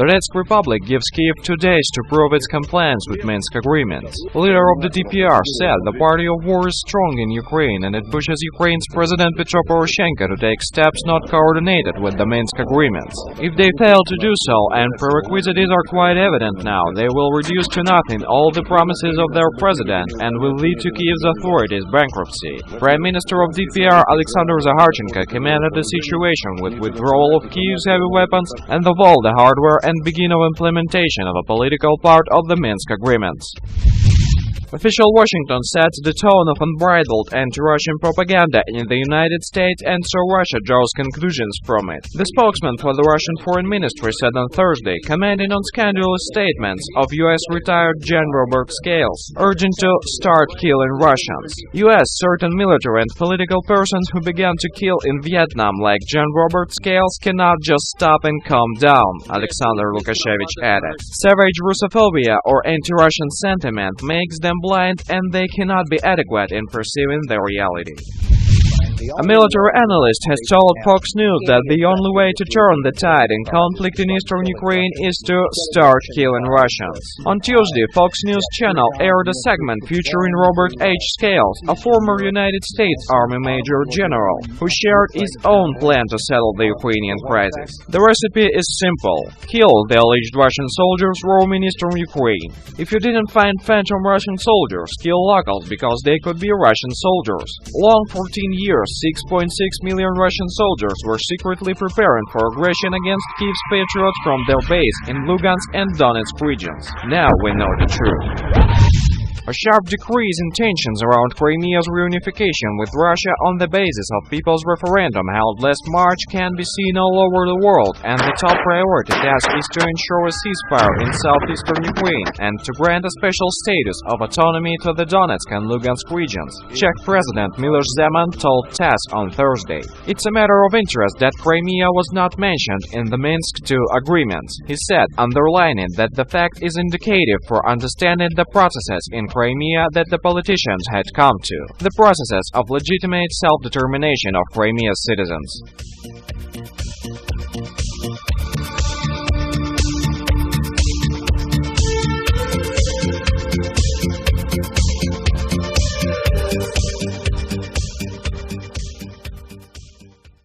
Donetsk Republic gives Kiev 2 days to prove its compliance with Minsk agreements. Leader of the DPR said the party of war is strong in Ukraine and it pushes Ukraine's President Petro Poroshenko to take steps not coordinated with the Minsk agreements. If they fail to do so, and prerequisites are quite evident now, they will reduce to nothing all the promises of their president and will lead to Kiev's authorities' bankruptcy. Prime Minister of DPR Alexander Zaharchenko commended the situation with withdrawal of Kiev's heavy weapons and of all the hardware and begin of implementation of a political part of the Minsk agreements. Official Washington sets the tone of unbridled anti-Russian propaganda in the United States, and so Russia draws conclusions from it. The spokesman for the Russian Foreign Ministry said on Thursday, commenting on scandalous statements of U.S. retired General Robert Scales, urging to start killing Russians. U.S. certain military and political persons who began to kill in Vietnam like General Robert Scales cannot just stop and calm down, Alexander Lukashevich added. Savage Russophobia or anti-Russian sentiment makes them blind and they cannot be adequate in perceiving the reality. A military analyst has told Fox News that the only way to turn the tide in conflict in eastern Ukraine is to start killing Russians. On Tuesday, Fox News channel aired a segment featuring Robert H. Scales, a former United States Army Major General, who shared his own plan to settle the Ukrainian crisis. The recipe is simple: kill the alleged Russian soldiers roaming eastern Ukraine. If you didn't find phantom Russian soldiers, kill locals because they could be Russian soldiers. Long 14 years, 6.6 million Russian soldiers were secretly preparing for aggression against Kiev's patriots from their base in Lugansk and Donetsk regions. Now we know the truth. A sharp decrease in tensions around Crimea's reunification with Russia on the basis of people's referendum held last March can be seen all over the world, and the top priority task is to ensure a ceasefire in southeastern Ukraine and to grant a special status of autonomy to the Donetsk and Lugansk regions, Czech President Miloš Zeman told TASS on Thursday. It's a matter of interest that Crimea was not mentioned in the Minsk II agreements, he said, underlining that the fact is indicative for understanding the processes in Crimea that the politicians had come to, the processes of legitimate self-determination of Crimea's citizens.